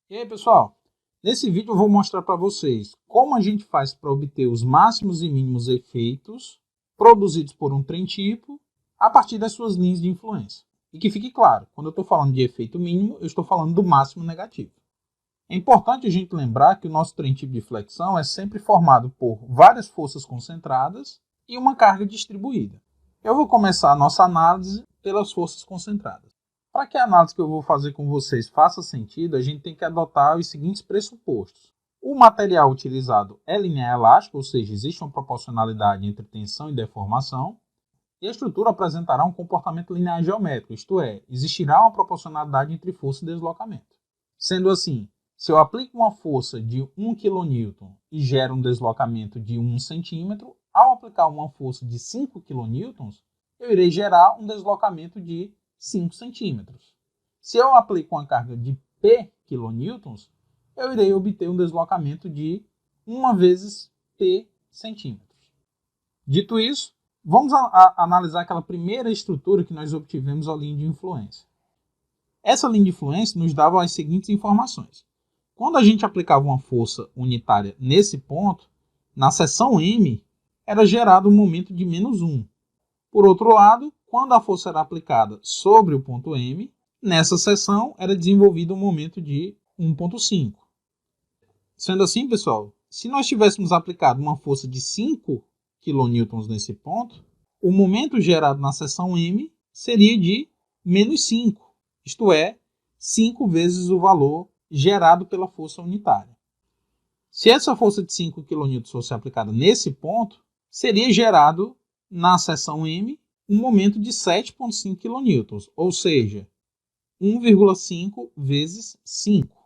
E aí, pessoal? Nesse vídeo eu vou mostrar para vocês como a gente faz para obter os máximos e mínimos efeitos produzidos por um trem tipo a partir das suas linhas de influência. E que fique claro, quando eu estou falando de efeito mínimo, eu estou falando do máximo negativo. É importante a gente lembrar que o nosso trem tipo de flexão é sempre formado por várias forças concentradas e uma carga distribuída. Eu vou começar a nossa análise pelas forças concentradas. Para que a análise que eu vou fazer com vocês faça sentido, a gente tem que adotar os seguintes pressupostos. O material utilizado é linear elástico, ou seja, existe uma proporcionalidade entre tensão e deformação, e a estrutura apresentará um comportamento linear geométrico, isto é, existirá uma proporcionalidade entre força e deslocamento. Sendo assim, se eu aplico uma força de 1 kN e gero um deslocamento de 1 cm, ao aplicar uma força de 5 kN, eu irei gerar um deslocamento de 5 centímetros. Se eu aplico uma carga de P kN, eu irei obter um deslocamento de 1 vezes P centímetros. Dito isso, vamos analisar aquela primeira estrutura que nós obtivemos a linha de influência. Essa linha de influência nos dava as seguintes informações. Quando a gente aplicava uma força unitária nesse ponto, na seção M, era gerado um momento de menos 1. Por outro lado, quando a força era aplicada sobre o ponto M, nessa seção era desenvolvido um momento de 1,5. Sendo assim, pessoal, se nós tivéssemos aplicado uma força de 5 kN nesse ponto, o momento gerado na seção M seria de menos 5, isto é, 5 vezes o valor gerado pela força unitária. Se essa força de 5 kN fosse aplicada nesse ponto, seria gerado na seção M um momento de 7,5 kN, ou seja, 1,5 vezes 5.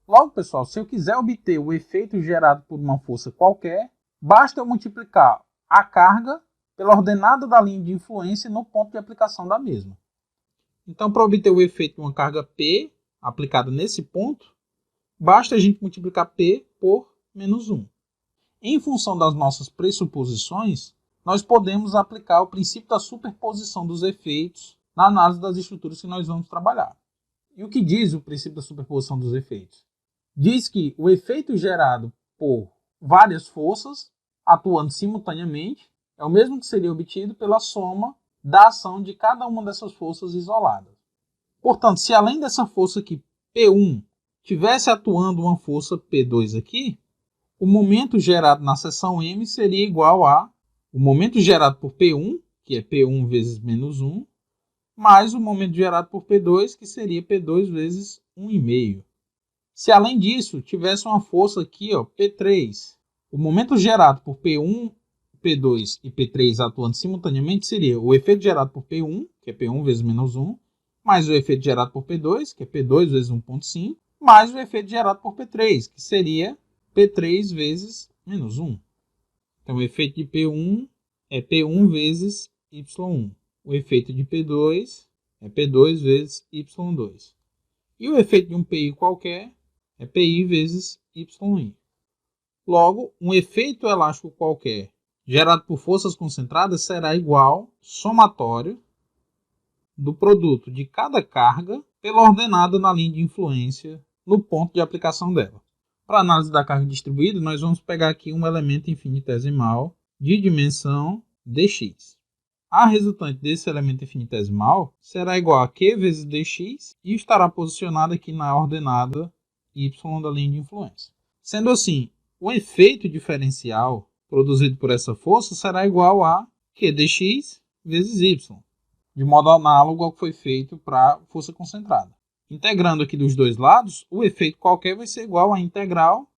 Logo, pessoal, se eu quiser obter o efeito gerado por uma força qualquer, basta eu multiplicar a carga pela ordenada da linha de influência no ponto de aplicação da mesma. Então, para obter o efeito de uma carga P aplicada nesse ponto, basta a gente multiplicar P por menos 1. Em função das nossas pressuposições, nós podemos aplicar o princípio da superposição dos efeitos na análise das estruturas que nós vamos trabalhar. E o que diz o princípio da superposição dos efeitos? Diz que o efeito gerado por várias forças atuando simultaneamente é o mesmo que seria obtido pela soma da ação de cada uma dessas forças isoladas. Portanto, se além dessa força aqui, P1, tivesse atuando uma força P2 aqui, o momento gerado na seção M seria igual a o momento gerado por P1, que é P1 vezes menos 1, mais o momento gerado por P2, que seria P2 vezes 1,5. Se além disso tivesse uma força aqui, ó, P3, o momento gerado por P1, P2 e P3 atuando simultaneamente seria o efeito gerado por P1, que é P1 vezes menos 1, mais o efeito gerado por P2, que é P2 vezes 1,5, mais o efeito gerado por P3, que seria P3 vezes menos 1. Então, o efeito de P1 é P1 vezes Y1. O efeito de P2 é P2 vezes Y2. E o efeito de um PI qualquer é PI vezes YI. Logo, um efeito elástico qualquer gerado por forças concentradas será igual somatório do produto de cada carga pela ordenada na linha de influência no ponto de aplicação dela. Para a análise da carga distribuída, nós vamos pegar aqui um elemento infinitesimal de dimensão dx. A resultante desse elemento infinitesimal será igual a q vezes dx e estará posicionada aqui na ordenada y da linha de influência. Sendo assim, o efeito diferencial produzido por essa força será igual a q dx vezes y, de modo análogo ao que foi feito para a força concentrada. Integrando aqui dos dois lados, o efeito qualquer vai ser igual à integral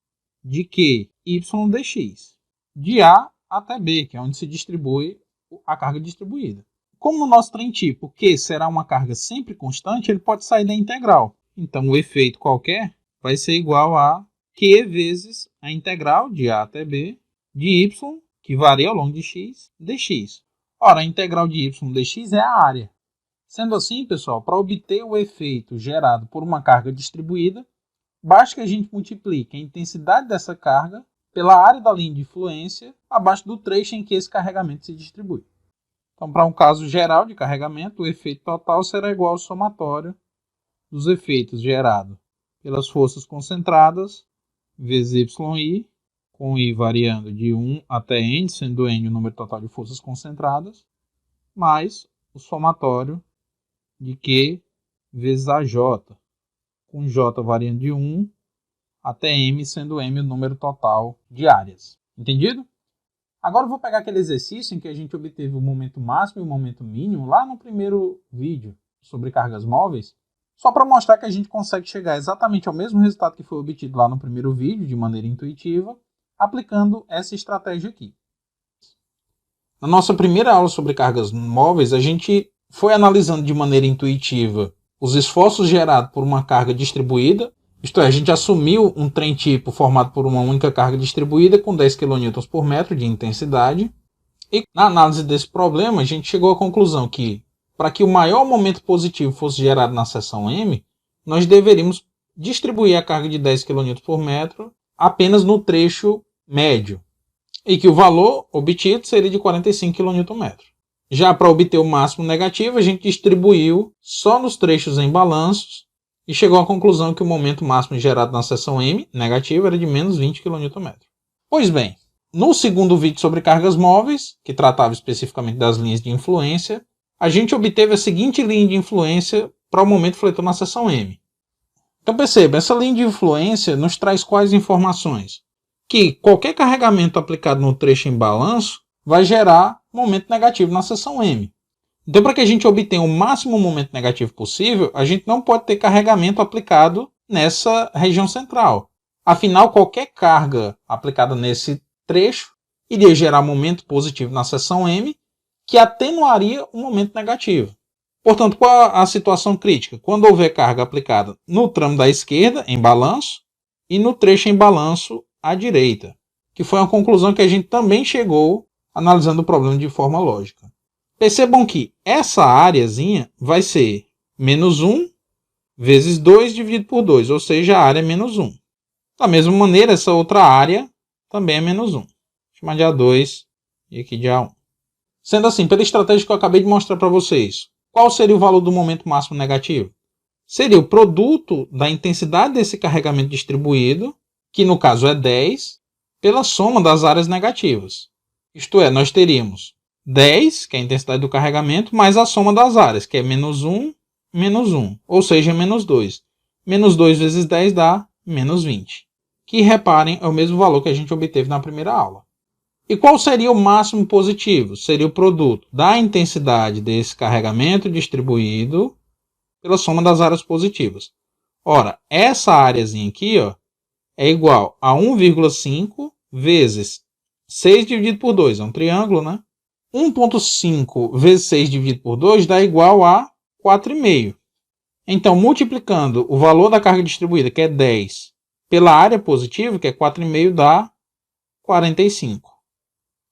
de q y dx, de A até B, que é onde se distribui a carga distribuída. Como no nosso trem tipo Q será uma carga sempre constante, ele pode sair da integral. Então, o efeito qualquer vai ser igual a Q vezes a integral de A até B de Y, que varia ao longo de x, dx. Ora, a integral de y dx é a área. Sendo assim, pessoal, para obter o efeito gerado por uma carga distribuída, basta que a gente multiplique a intensidade dessa carga pela área da linha de influência abaixo do trecho em que esse carregamento se distribui. Então, para um caso geral de carregamento, o efeito total será igual ao somatório dos efeitos gerados pelas forças concentradas, vezes YI, com I variando de 1 até N, sendo N o número total de forças concentradas, mais o somatório de Q vezes AJ, com J variando de 1 até M, sendo M o número total de áreas. Entendido? Agora eu vou pegar aquele exercício em que a gente obteve o momento máximo e o momento mínimo lá no primeiro vídeo sobre cargas móveis, só para mostrar que a gente consegue chegar exatamente ao mesmo resultado que foi obtido lá no primeiro vídeo, de maneira intuitiva, aplicando essa estratégia aqui. Na nossa primeira aula sobre cargas móveis, a gente foi analisando de maneira intuitiva os esforços gerados por uma carga distribuída, isto é, a gente assumiu um trem tipo formado por uma única carga distribuída com 10 kN por metro de intensidade, e na análise desse problema a gente chegou à conclusão que, para que o maior momento positivo fosse gerado na seção M, nós deveríamos distribuir a carga de 10 kN por metro apenas no trecho médio, e que o valor obtido seria de 45 kN. Já para obter o máximo negativo, a gente distribuiu só nos trechos em balanços e chegou à conclusão que o momento máximo gerado na seção M, negativo, era de menos 20 kN. Pois bem, no segundo vídeo sobre cargas móveis, que tratava especificamente das linhas de influência, a gente obteve a seguinte linha de influência para o momento fletor na seção M. Então perceba, essa linha de influência nos traz quais informações? Que qualquer carregamento aplicado no trecho em balanço vai gerar momento negativo na seção M. Então, para que a gente obtenha o máximo momento negativo possível, a gente não pode ter carregamento aplicado nessa região central. Afinal, qualquer carga aplicada nesse trecho iria gerar momento positivo na seção M, que atenuaria o momento negativo. Portanto, qual a situação crítica? Quando houver carga aplicada no tramo da esquerda, em balanço, e no trecho em balanço à direita, que foi uma conclusão que a gente também chegou analisando o problema de forma lógica. Percebam que essa áreazinha vai ser menos 1 vezes 2 dividido por 2, ou seja, a área é menos 1. Da mesma maneira, essa outra área também é menos 1. Vou chamar de A2 e aqui de A1. Sendo assim, pela estratégia que eu acabei de mostrar para vocês, qual seria o valor do momento máximo negativo? Seria o produto da intensidade desse carregamento distribuído, que no caso é 10, pela soma das áreas negativas. Isto é, nós teríamos 10, que é a intensidade do carregamento, mais a soma das áreas, que é menos 1, ou seja, menos 2. Menos 2 vezes 10 dá menos 20. Que, reparem, é o mesmo valor que a gente obteve na primeira aula. E qual seria o máximo positivo? Seria o produto da intensidade desse carregamento distribuído pela soma das áreas positivas. Ora, essa áreazinha aqui, ó, é igual a 1,5 vezes 6 dividido por 2, é um triângulo, né? 1,5 vezes 6 dividido por 2 dá igual a 4,5. Então, multiplicando o valor da carga distribuída, que é 10, pela área positiva, que é 4,5, dá 45,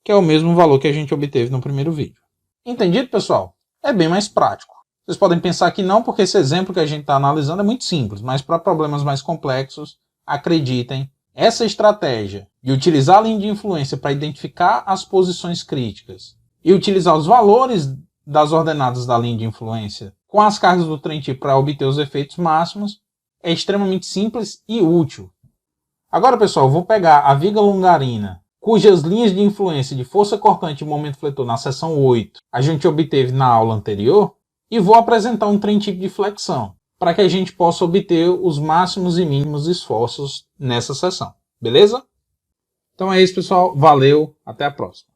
que é o mesmo valor que a gente obteve no primeiro vídeo. Entendido, pessoal? É bem mais prático. Vocês podem pensar que não, porque esse exemplo que a gente está analisando é muito simples, mas para problemas mais complexos, acreditem, essa estratégia de utilizar a linha de influência para identificar as posições críticas e utilizar os valores das ordenadas da linha de influência com as cargas do trem tipo para obter os efeitos máximos é extremamente simples e útil. Agora, pessoal, eu vou pegar a viga longarina, cujas linhas de influência de força cortante e momento fletor na seção 8 a gente obteve na aula anterior, e vou apresentar um trem tipo de flexão, para que a gente possa obter os máximos e mínimos esforços nessa seção. Beleza? Então é isso, pessoal. Valeu. Até a próxima.